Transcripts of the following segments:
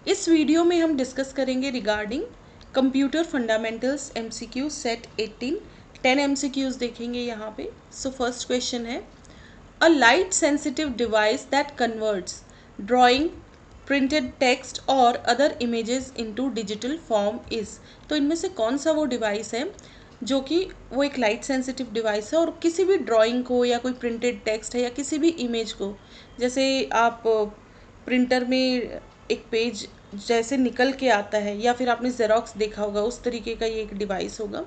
इस वीडियो में हम डिस्कस करेंगे regarding computer fundamentals MCQ set 18। 10 MCQs देखेंगे यहाँ पे। सो फर्स्ट क्वेश्चन है, a light sensitive device that converts drawing, printed text और other images into digital form is. तो इनमें से कौन सा वो डिवाइस है जो कि वो एक लाइट सेंसिटिव डिवाइस है और किसी भी ड्राइंग को या कोई प्रिंटेड टेक्स्ट है या किसी भी इमेज को, जैसे आप प्रिंटर में एक पेज जैसे निकल के आता है या फिर आपने जेरोक्स देखा होगा, उस तरीके का ये एक डिवाइस होगा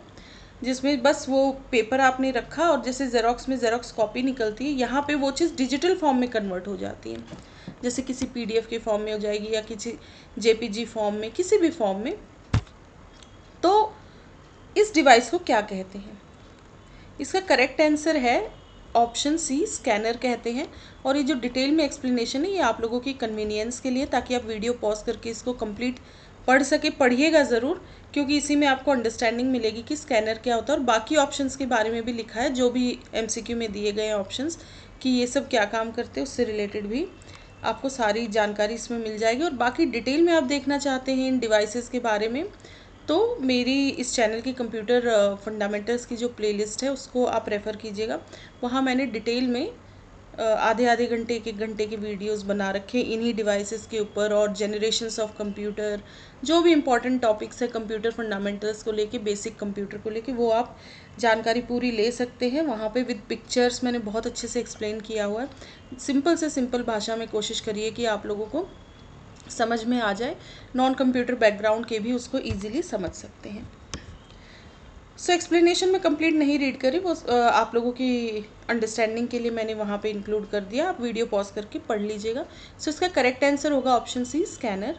जिसमें बस वो पेपर आपने रखा और जैसे जेरोक्स में जेरोक्स कॉपी निकलती है, यहाँ पे वो चीज़ डिजिटल फॉर्म में कन्वर्ट हो जाती है, जैसे किसी PDF के फॉर्म में हो जाएगी या किसी JPG फॉर्म में, किसी भी फॉर्म में। तो इस डिवाइस को क्या कहते हैं? इसका करेक्ट आंसर है ऑप्शन सी, स्कैनर कहते हैं। और ये जो डिटेल में एक्सप्लेनेशन है ये आप लोगों की कन्वीनियंस के लिए, ताकि आप वीडियो पॉज करके इसको कंप्लीट पढ़ सके। पढ़िएगा ज़रूर, क्योंकि इसी में आपको अंडरस्टैंडिंग मिलेगी कि स्कैनर क्या होता है, और बाकी ऑप्शंस के बारे में भी लिखा है जो भी MCQ में दिए गए ऑप्शंस कि ये सब क्या काम करते हैं, उससे रिलेटेड भी आपको सारी जानकारी इसमें मिल जाएगी। और बाकी डिटेल में आप देखना चाहते हैं इन डिवाइसेस के बारे में, तो मेरी इस चैनल की कंप्यूटर फंडामेंटल्स की जो प्लेलिस्ट है उसको आप रेफ़र कीजिएगा। वहाँ मैंने डिटेल में आधे आधे घंटे, एक एक घंटे के वीडियोस बना रखे इन्हीं डिवाइसेस के ऊपर, और जनरेशन्स ऑफ कंप्यूटर, जो भी इम्पोर्टेंट टॉपिक्स है कंप्यूटर फंडामेंटल्स को लेके, बेसिक कंप्यूटर को लेके, वो आप जानकारी पूरी ले सकते हैं। वहाँ पे विद पिक्चर्स मैंने बहुत अच्छे से एक्सप्लेन किया हुआ है। सिंपल से सिंपल भाषा में कोशिश करिए कि आप लोगों को समझ में आ जाए, नॉन कंप्यूटर बैकग्राउंड के भी उसको ईजिली समझ सकते हैं। सो एक्सप्लेनेशन में कंप्लीट नहीं रीड करी, वो आप लोगों की अंडरस्टैंडिंग के लिए मैंने वहाँ पे इंक्लूड कर दिया, आप वीडियो पॉज करके पढ़ लीजिएगा। सो इसका करेक्ट आंसर होगा option C, scanner.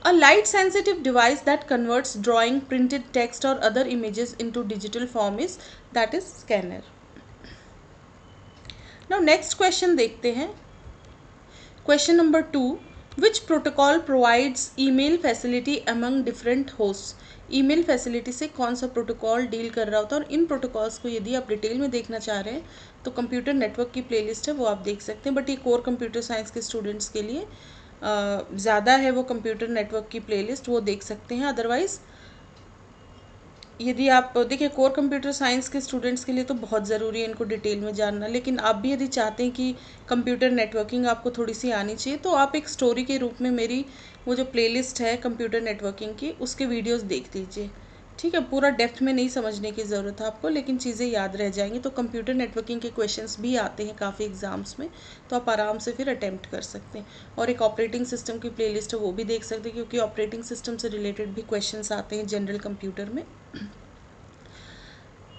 A light sensitive device that converts drawing, printed text और other images into digital form is, that is scanner. Now next question देखते हैं। Question number 2, which protocol provides email facility among different host. Email facility से कौन सा protocol deal कर रहा होता है, और इन प्रोटोकॉल्स को यदि आप डिटेल में देखना चाह रहे हैं तो कंप्यूटर नेटवर्क की प्लेलिस्ट है, वो आप देख सकते हैं। बट ये कोर कंप्यूटर साइंस के स्टूडेंट्स के लिए ज़्यादा है वो कंप्यूटर नेटवर्क की प्लेलिस्ट, वो देख सकते हैं। अदरवाइज़ यदि आप देखिए, कोर कंप्यूटर साइंस के स्टूडेंट्स के लिए तो बहुत ज़रूरी है इनको डिटेल में जानना, लेकिन आप भी यदि चाहते हैं कि कंप्यूटर नेटवर्किंग आपको थोड़ी सी आनी चाहिए, तो आप एक स्टोरी के रूप में मेरी वो जो प्लेलिस्ट है कंप्यूटर नेटवर्किंग की, उसके वीडियोस देख लीजिए। ठीक है, पूरा डेप्थ में नहीं समझने की ज़रूरत है आपको, लेकिन चीज़ें याद रह जाएंगी। तो कंप्यूटर नेटवर्किंग के क्वेश्चंस भी आते हैं काफ़ी एग्जाम्स में, तो आप आराम से फिर अटैम्प्ट कर सकते हैं। और एक ऑपरेटिंग सिस्टम की प्लेलिस्ट है, वो भी देख सकते हैं, क्योंकि ऑपरेटिंग सिस्टम से रिलेटेड भी क्वेश्चंस आते हैं जनरल कंप्यूटर में।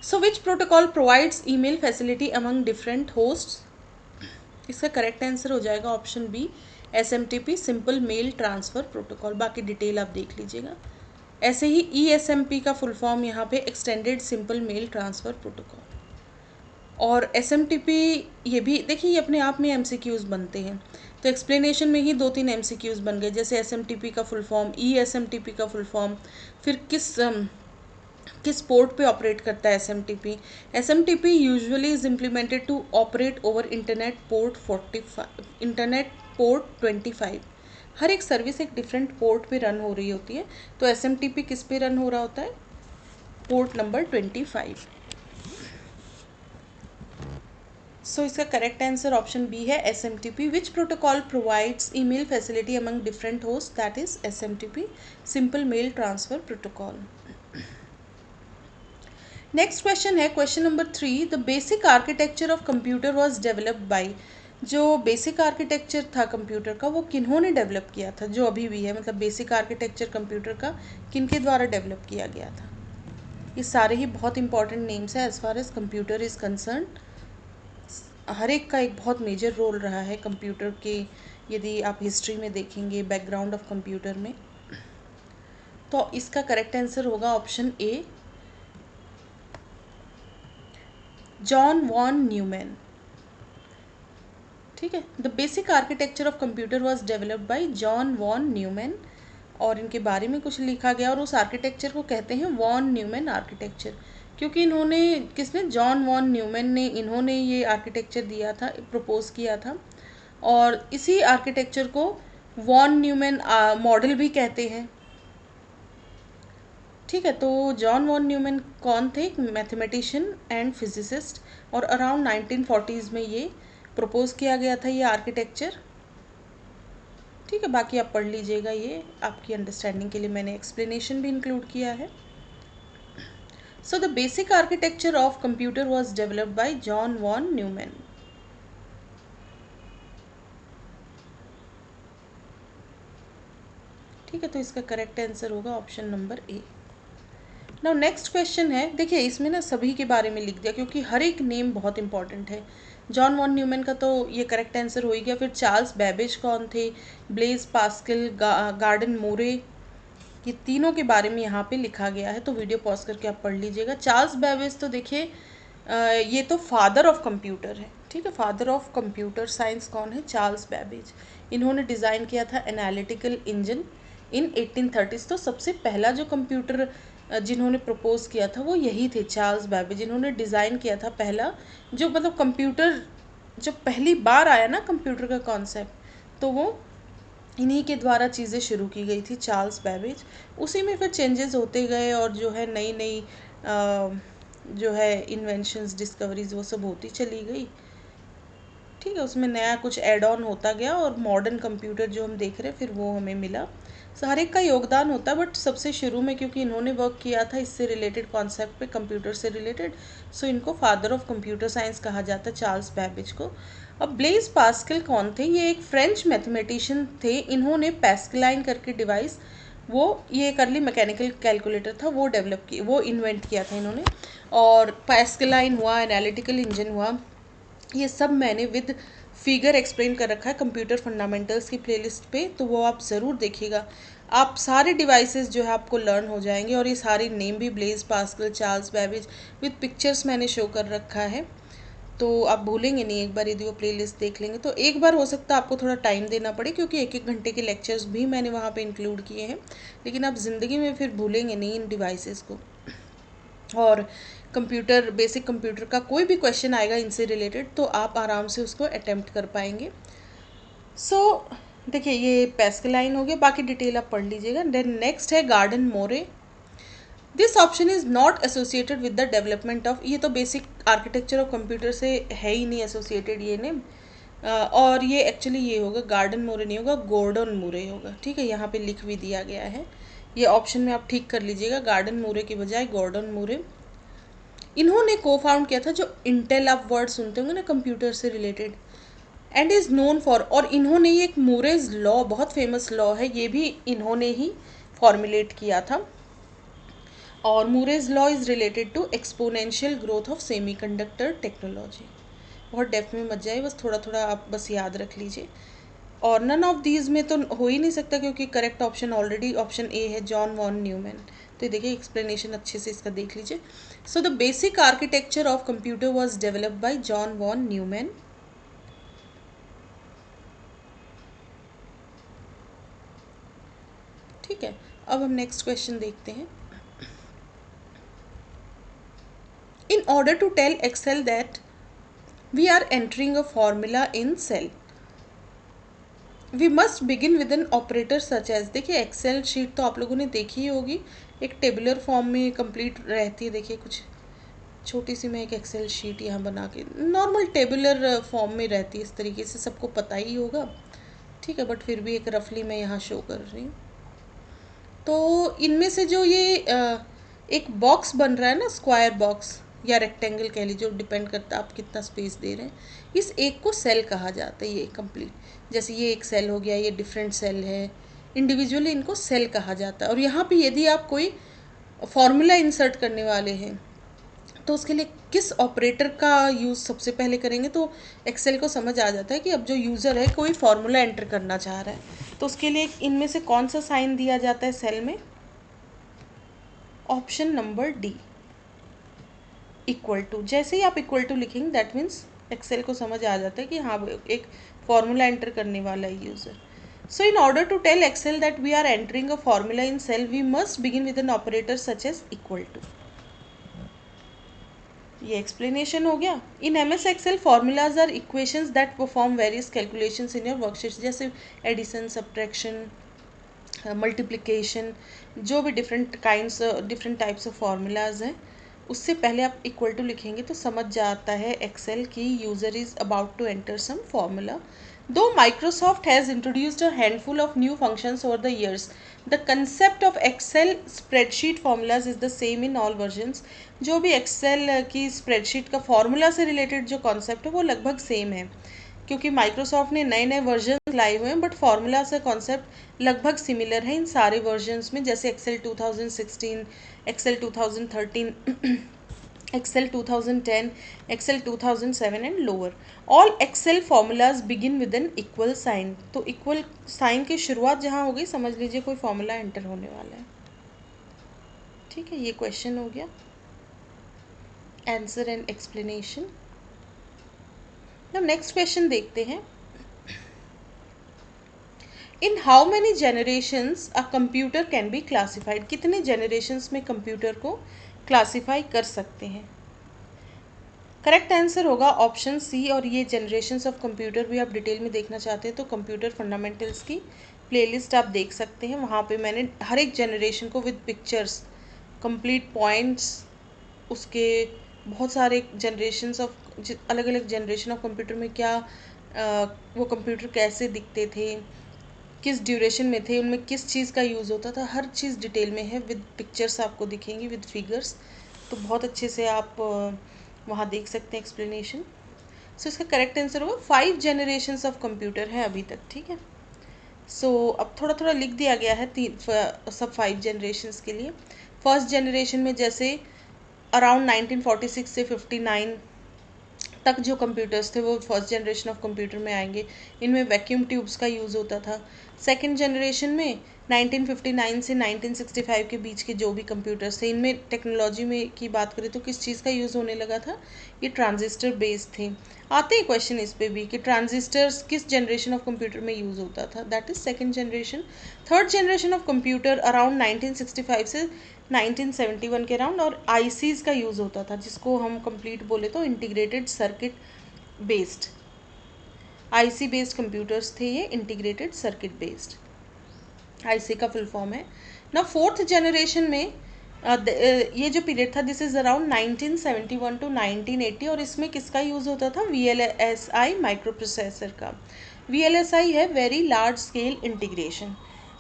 So which protocol provides email facility among different hosts? इसका करेक्ट आंसर हो जाएगा option B, SMTP, simple mail transfer protocol. बाकी डिटेल आप देख लीजिएगा। ऐसे ही ESMP का फुल फॉर्म यहाँ पे extended simple mail transfer protocol. और SMTP ये भी देखिए, ये अपने आप में MCQs बनते हैं, तो एक्सप्लेनेशन में ही 2-3 MCQs बन गए, जैसे SMTP का फुल फॉर्म, ESMTP का फुल फॉर्म, फिर किस पोर्ट पे ऑपरेट करता है SMTP। SMTP usually is implemented to operate over internet port 25। हर एक सर्विस एक डिफरेंट पोर्ट पे रन हो रही होती है, तो SMTP किस पे रन हो रहा होता है? Port number 25। सो इसका करेक्ट आंसर ऑप्शन बी है, SMTP। Which protocol provides email facility among different host, that is SMTP, simple mail transfer protocol. Next question है question number 3, the basic architecture of computer was developed by. जो basic architecture था computer का, वो किन्होंने develop किया था, जो अभी भी है, मतलब बेसिक आर्किटेक्चर कंप्यूटर का किनके द्वारा डेवलप किया गया था? ये सारे ही बहुत इंपॉर्टेंट नेम्स है as far as computer is concern. हर एक का एक बहुत मेजर रोल रहा है कंप्यूटर के, यदि आप हिस्ट्री में देखेंगे, बैकग्राउंड ऑफ कंप्यूटर में। तो इसका करेक्ट आंसर होगा option A, John von Neumann. ठीक है, the basic architecture of computer was developed by John von Neumann, और इनके बारे में कुछ लिखा गया, और उस आर्किटेक्चर को कहते हैं वॉन न्यूमैन आर्किटेक्चर, क्योंकि इन्होंने, किसने? जॉन वॉन न्यूमैन ने, इन्होंने ये आर्किटेक्चर दिया था, प्रपोज किया था, और इसी आर्किटेक्चर को वॉन न्यूमैन मॉडल भी कहते हैं। ठीक है, तो जॉन वॉन न्यूमैन कौन थे? मैथमेटिशियन एंड फिजिसिस्ट, और अराउंड 1940s में ये प्रपोज किया गया था ये आर्किटेक्चर। ठीक है, बाकी आप पढ़ लीजिएगा, ये आपकी अंडरस्टैंडिंग के लिए मैंने एक्सप्लेनेशन भी इंक्लूड किया है। So the basic architecture of computer was developed by John von Neumann. ठीक है, तो इसका करेक्ट आंसर होगा option number A. Now next question है, देखिए इसमें ना सभी के बारे में लिख दिया क्योंकि हर एक नेम बहुत इंपॉर्टेंट है। जॉन वॉन न्यूमैन का तो ये करेक्ट आंसर हो ही गया। फिर चार्ल्स बेबेज कौन थे? ब्लेज पास्कल, गार्डन मोरे, ये तीनों के बारे में यहाँ पे लिखा गया है, तो वीडियो पॉज करके आप पढ़ लीजिएगा। चार्ल्स बेबेज तो देखिए ये तो फादर ऑफ कंप्यूटर है। ठीक है, फादर ऑफ कंप्यूटर साइंस कौन है? Charles Babbage. इन्होंने डिज़ाइन किया था एनालिटिकल इंजन इन 1830s। तो सबसे पहला जो कंप्यूटर जिन्होंने प्रपोज किया था वो यही थे, चार्ल्स बेबेज। इन्होंने डिज़ाइन किया था पहला जो मतलब कंप्यूटर, जब पहली बार आया ना कंप्यूटर का कॉन्सेप्ट, तो वो इन्हीं के द्वारा चीज़ें शुरू की गई थी, चार्ल्स बेबेज। उसी में फिर चेंजेस होते गए और जो है नई नई जो है इन्वेंशंस, डिस्कवरीज वो सब होती चली गई। ठीक है, उसमें नया कुछ एड ऑन होता गया और मॉडर्न कंप्यूटर जो हम देख रहे हैं फिर वो हमें मिला। हर एक का योगदान होता है, बट सबसे शुरू में क्योंकि इन्होंने वर्क किया था इससे रिलेटेड कॉन्सेप्ट पे, कंप्यूटर से रिलेटेड, सो इनको फादर ऑफ कंप्यूटर साइंस कहा जाता है, चार्ल्स बेबेज को। अब ब्लेज पास्कल कौन थे? ये एक फ्रेंच मैथमेटिशियन थे। इन्होंने पैस्कलाइन करके डिवाइस, वो ये एक अर्ली मैकेनिकल कैलकुलेटर था, वो डेवलप किया, वो इन्वेंट किया था इन्होंने। और पैस्कलाइन हुआ, एनालिटिकल इंजन हुआ, ये सब मैंने विद फिगर एक्सप्लेन कर रखा है कंप्यूटर फंडामेंटल्स की प्लेलिस्ट पे, तो वो आप ज़रूर देखिएगा। आप सारे डिवाइसेस जो है आपको लर्न हो जाएंगे, और ये सारे नेम भी Blaise Pascal, Charles Babbage with pictures मैंने शो कर रखा है, तो आप भूलेंगे नहीं। एक बार यदि वो प्लेलिस्ट देख लेंगे तो एक बार हो सकता है आपको थोड़ा टाइम देना पड़े क्योंकि एक एक घंटे के लेक्चर्स भी मैंने वहाँ पे इंक्लूड किए हैं, लेकिन आप ज़िंदगी में फिर भूलेंगे नहीं इन डिवाइसेस को। और कंप्यूटर, बेसिक कंप्यूटर का कोई भी क्वेश्चन आएगा इनसे रिलेटेड तो आप आराम से उसको अटेम्प्ट कर पाएंगे। सो देखिए ये पैस्कलाइन हो गया, बाकी डिटेल आप पढ़ लीजिएगा। देन नेक्स्ट है garden more. This option is not associated with the development of, ये तो बेसिक आर्किटेक्चर ऑफ कंप्यूटर से है ही नहीं एसोसिएटेड ये नेम, और ये एक्चुअली ये होगा गार्डन मोरे नहीं होगा, गॉर्डन मोरे होगा। ठीक है, यहाँ पे लिख भी दिया गया है, ये ऑप्शन में आप ठीक कर लीजिएगा, गार्डन मोरे की बजाय गॉर्डन मोरे। इन्होंने को फाउंड किया था, जो इंटेल आप वर्ड सुनते होंगे ना कंप्यूटर से related, and is known for, और इन्होंने ये एक मूरेज लॉ, बहुत फेमस लॉ है, ये भी इन्होंने ही फॉर्मुलेट किया था। और Moore's law is related to exponential growth of semiconductor technology. बहुत डेप्थ में मत जाए, बस थोड़ा थोड़ा आप बस याद रख लीजिए। और नन ऑफ दीज में तो हो ही नहीं सकता क्योंकि correct option already option A है, जॉन वॉन न्यूमैन। तो देखिए एक्सप्लेनेशन अच्छे से इसका देख लीजिए। So the basic architecture of computer was developed by John von Neumann. ठीक है, अब हम नेक्स्ट क्वेश्चन देखते हैं। In order to tell Excel that we are entering a formula in cell, we must begin with an operator such as, देखिए Excel sheet तो आप लोगों ने देखी ही होगी, एक टेबुलर फॉर्म में कंप्लीट रहती है। देखिए कुछ छोटी सी मैं एक एक्सेल शीट यहाँ बना के नॉर्मल टेबुलर फॉर्म में रहती है, इस तरीके से सबको पता ही होगा। ठीक है, बट फिर भी एक रफली मैं यहाँ शो कर रही हूँ। तो इनमें से जो ये एक बॉक्स बन रहा है ना, स्क्वायर बॉक्स या रेक्टेंगल कह लीजिए, डिपेंड करता है आप कितना स्पेस दे रहे हैं, इस एक को सेल कहा जाता है। ये कंप्लीट, जैसे ये एक सेल हो गया, ये डिफरेंट सेल है, इंडिविजुअली इनको सेल कहा जाता है। और यहाँ पे यदि आप कोई फॉर्मूला इंसर्ट करने वाले हैं तो उसके लिए किस ऑपरेटर का यूज़ सबसे पहले करेंगे, तो एक्सेल को समझ आ जाता है कि अब जो यूज़र है कोई फार्मूला एंटर करना चाह रहा है, तो उसके लिए इनमें से कौन सा साइन दिया जाता है सेल में? Option number D, equal to. जैसे ही आप इक्वल टू लिखेंगे दैट मीन्स एक्सेल को समझ आ जाता है कि हाँ एक फॉर्मूला एंटर करने वाला है user. So in order to tell Excel that we are entering a formula in cell, we must begin with an operator such as equal to. ये एक्सप्लेनेशन हो गया। In MS Excel formulas are equations that perform various calculations in your worksheet, जैसे addition, subtraction, multiplication, जो भी different types of formulas हैं, उससे पहले आप इक्वल टू लिखेंगे तो समझ जाता है एक्सेल की user is about to enter some formula. Though Microsoft has introduced a handful of new functions over the years, the concept of Excel spreadsheet formulas is the same in all versions. जो भी Excel की spreadsheet का formula से related जो concept है वो लगभग same है, क्योंकि माइक्रोसॉफ्ट ने नए नए वर्जन लाए हुए हैं, बट फार्मूला से कॉन्सेप्ट लगभग सिमिलर है इन सारे वर्जन्स में, जैसे Excel 2016, Excel 2013, Excel 2010, Excel 2007 and lower. All Excel formulas begin with an equal sign. तो इक्वल साइन की शुरुआत जहाँ हो गई, समझ लीजिए कोई फार्मूला एंटर होने वाला है। ठीक है, ये क्वेश्चन हो गया। Answer and explanation. Next question देखते हैं। In how many generations a computer can be classified? कितने जनरेशन्स में कंप्यूटर को क्लासिफाई कर सकते हैं? करेक्ट आंसर होगा ऑप्शन सी। और ये जनरेशन्स ऑफ कंप्यूटर भी आप डिटेल में देखना चाहते हैं तो कंप्यूटर फंडामेंटल्स की प्लेलिस्ट आप देख सकते हैं। वहाँ पे मैंने हर एक जनरेशन को विद पिक्चर्स, कंप्लीट पॉइंट्स, उसके बहुत सारे जनरेशन्स ऑफ अलग अलग जनरेशन ऑफ कंप्यूटर में क्या वो कंप्यूटर कैसे दिखते थे, किस ड्यूरेशन में थे, उनमें किस चीज़ का यूज़ होता था, हर चीज़ डिटेल में है, विद पिक्चर्स आपको दिखेंगी, विद फिगर्स। तो बहुत अच्छे से आप वहाँ देख सकते हैं एक्सप्लेनेशन। सो इसका करेक्ट आंसर होगा 5 जनरेशन्स ऑफ कंप्यूटर हैं अभी तक। ठीक है, सो अब थोड़ा थोड़ा लिख दिया गया है सब 5 जनरेशन्स के लिए। फर्स्ट जनरेशन में जैसे अराउंड 1946 से 59 तक जो कंप्यूटर्स थे वो फर्स्ट जनरेशन ऑफ कंप्यूटर में आएंगे। इनमें वैक्यूम ट्यूब्स का यूज़ होता था। सेकंड जनरेशन में 1959 से 1965 के बीच के जो भी कंप्यूटर्स थे, इनमें टेक्नोलॉजी में की बात करें तो किस चीज़ का यूज़ होने लगा था, ये ट्रांजिस्टर बेस्ड थे। आते हैं क्वेश्चन इस पे भी कि ट्रांजिस्टर्स किस जनरेशन ऑफ कंप्यूटर में यूज़ होता था, that is second generation. Third generation of computer around 1965 से 1971 के अराउंड, और आईसीज का यूज़ होता था, जिसको हम कंप्लीट बोले तो integrated circuit based, IC based computers थे ये, इंटीग्रेटेड सर्किट बेस्ड, आईसी का फुल फॉर्म है ना। फोर्थ जनरेशन में ये जो पीरियड था दिस इज अराउंड 1971 टू 1980, और इसमें किसका यूज़ होता था, वीएलएसआई माइक्रो प्रोसेसर का। वीएलएसआई है very large scale integration.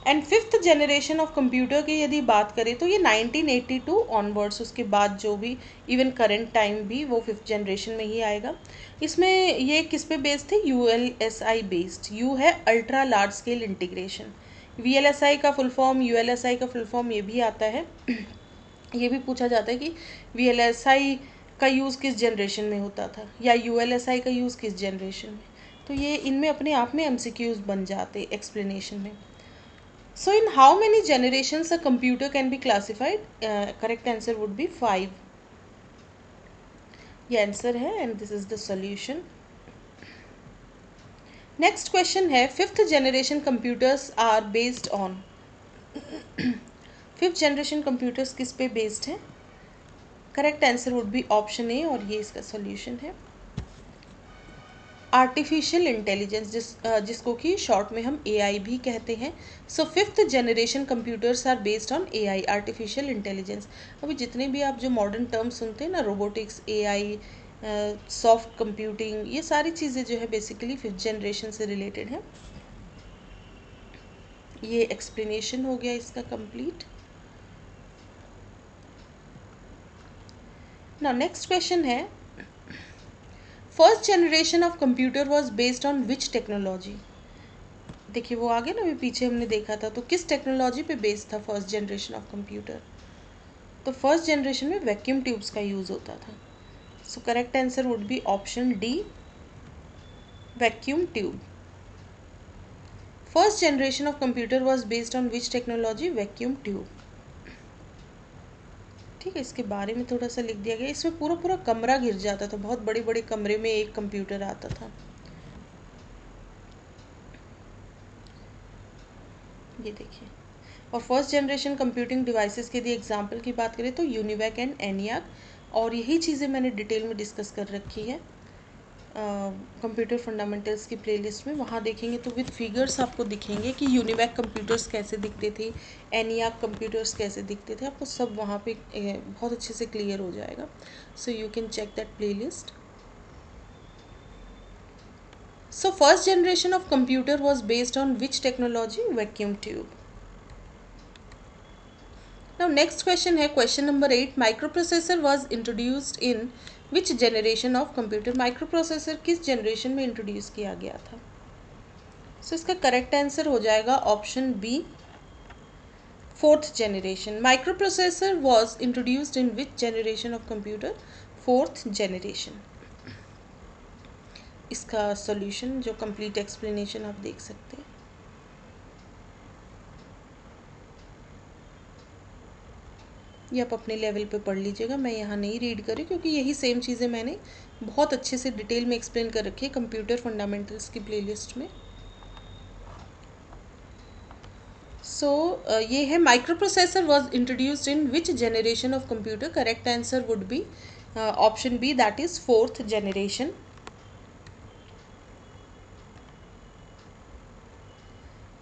And fifth generation of computer की यदि बात करें तो ये 1982 ऑनवर्ड्स, उसके बाद जो भी इवन करंट टाइम भी वो फिफ्थ जनरेशन में ही आएगा। इसमें ये किस पे बेस्ड थे, यूएलएसआई बेस्ड। यू है ultra large scale integration. VLSI का फुल फॉर्म, यूएलएसआई का फुल फॉर्म ये भी आता है। ये भी पूछा जाता है कि वीएलएसआई का यूज़ किस जनरेशन में होता था, या यूएलएसआई का यूज़ किस जनरेशन में। तो ये इनमें अपने आप में एमसीक्यूज बन जाते एक्सप्लेनेशन में। So in how many generations a computer can be classified? Correct answer would be 5. ये आंसर है and this is the solution. Next question है fifth generation computers are based on. fifth generation computers किस पे based है? Correct answer would be option A, और ये इसका solution है आर्टिफिशियल इंटेलिजेंस, जिसको कि शॉर्ट में हम एआई भी कहते हैं। So fifth generation computers are based on AI, artificial intelligence. अभी जितने भी आप जो मॉडर्न टर्म्स सुनते हैं ना, रोबोटिक्स, एआई, सॉफ्ट कंप्यूटिंग, ये सारी चीज़ें जो है बेसिकली फिफ्थ जनरेशन से रिलेटेड है। ये एक्सप्लेनेशन हो गया इसका कंप्लीट। नाउ नेक्स्ट क्वेश्चन है first generation of computer was based on which technology? देखिए वो आगे ना, अभी पीछे हमने देखा था, तो किस टेक्नोलॉजी पे बेस्ड था फर्स्ट जनरेशन ऑफ कंप्यूटर? तो फर्स्ट जनरेशन में वैक्यूम ट्यूब्स का यूज़ होता था। So correct answer would be option D, vacuum tube. First generation of computer was based on which technology? Vacuum tube. ठीक है, इसके बारे में थोड़ा सा लिख दिया गया। इसमें पूरा पूरा कमरा घिर जाता था, बहुत बड़े बड़े कमरे में एक कंप्यूटर आता था। ये देखिए। और फर्स्ट जनरेशन कंप्यूटिंग डिवाइसेस के लिए एग्जांपल की बात करें तो यूनिवैक एंड एनियाक। और यही चीज़ें मैंने डिटेल में डिस्कस कर रखी है कंप्यूटर फंडामेंटल्स की प्लेलिस्ट में। वहाँ देखेंगे तो विद फिगर्स आपको दिखेंगे कि यूनिवैक कंप्यूटर्स कैसे दिखते थे, एनियाक कंप्यूटर्स कैसे दिखते थे, आपको सब वहाँ पे बहुत अच्छे से क्लियर हो जाएगा। So you can check that playlist. So first generation of computer was based on which technology? Vacuum tube. Now next question है question number 8. Microprocessor was introduced in which generation of computer? Microprocessor किस generation में introduce किया गया था? So इसका correct answer हो जाएगा option B, 4th generation. Microprocessor was introduced in which generation of computer? 4th generation. इसका solution जो complete explanation आप देख सकते हैं। ये आप अपने लेवल पे पढ़ लीजिएगा, मैं यहाँ नहीं रीड करी क्योंकि यही सेम चीज़ें मैंने बहुत अच्छे से डिटेल में एक्सप्लेन कर रखी है कंप्यूटर फंडामेंटल्स की प्लेलिस्ट में। सो ये है microprocessor was introduced in which generation of computer? Correct answer would be option B, that is 4th generation.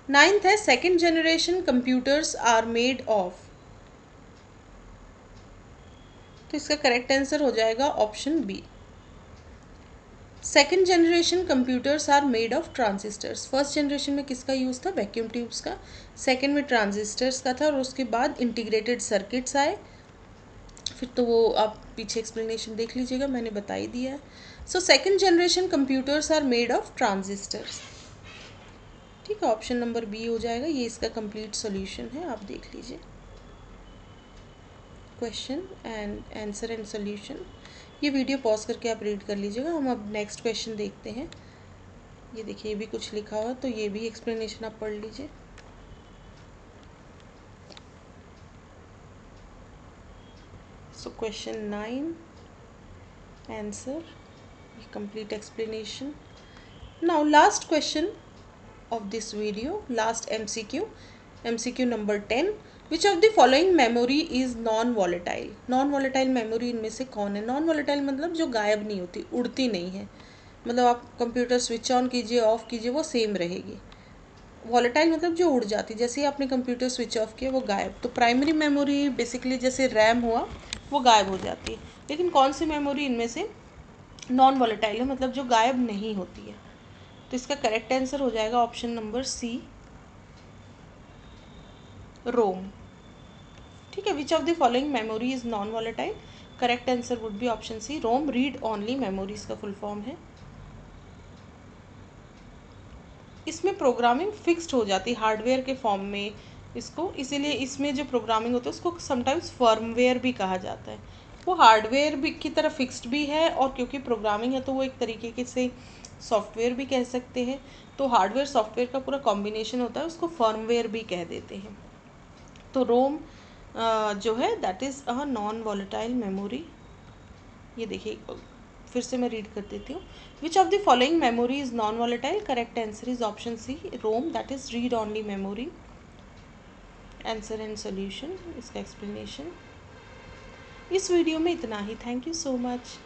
Ninth है second generation computers are made of. तो इसका करेक्ट आंसर हो जाएगा option B, second generation computers are made of transistors. First generation में किसका use था? Vacuum tubes का। Second में ट्रांजिस्टर्स का था और उसके बाद इंटीग्रेटेड सर्किट्स आए। फिर तो वो आप पीछे एक्सप्लेनेशन देख लीजिएगा, मैंने बता ही दिया है। So second generation computers are made of transistors. ठीक है, ऑप्शन नंबर बी हो जाएगा। ये इसका कंप्लीट सॉल्यूशन है, आप देख लीजिए question and answer and solution. ये वीडियो पॉज करके आप रीड कर लीजिएगा। हम अब नेक्स्ट क्वेश्चन देखते हैं। ये देखिए, ये भी कुछ लिखा हुआ, तो ये भी एक्सप्लेनेशन आप पढ़ लीजिए। So question 9 answer, complete explanation. Now last question of this video, last MCQ number 10. Which of the following memory is non volatile? non volatile memory इनमें से कौन है? non volatile मतलब जो गायब नहीं होती, उड़ती नहीं है, मतलब आप कंप्यूटर स्विच ऑन कीजिए ऑफ कीजिए वो सेम रहेगी। वॉलेटाइल मतलब जो उड़ जाती, जैसे ही आपने कंप्यूटर स्विच ऑफ किया वो गायब। तो प्राइमरी मेमोरी बेसिकली जैसे रैम हुआ वो गायब हो जाती है, लेकिन कौन सी मेमोरी इनमें से नॉन वॉलेटाइल है, मतलब जो गायब नहीं होती है? तो इसका करेक्ट आंसर हो जाएगा ऑप्शन नंबर सी, रोम। ठीक है, which of the following memory is non volatile? Correct answer would be option C, ROM. Read only memory इसका फुल फॉर्म है। इसमें प्रोग्रामिंग फिक्स्ड हो जाती है हार्डवेयर के फॉर्म में इसको, इसीलिए इसमें जो प्रोग्रामिंग होता है उसको समटाइम्स फर्मवेयर भी कहा जाता है। वो हार्डवेयर भी की तरह फिक्स्ड भी है, और क्योंकि प्रोग्रामिंग है तो वो एक तरीके से सॉफ्टवेयर भी कह सकते हैं। तो हार्डवेयर सॉफ्टवेयर का पूरा कॉम्बिनेशन होता है, उसको फर्मवेयर भी कह देते हैं। तो रोम जो है that is a non volatile memory. ये देखिए, फिर से मैं रीड कर देती हूँ। Which of the following memory is non volatile? Correct answer is option C, ROM, that is read only memory. Answer and solution, इसका एक्सप्लेनेशन। इस वीडियो में इतना ही। Thank you so much.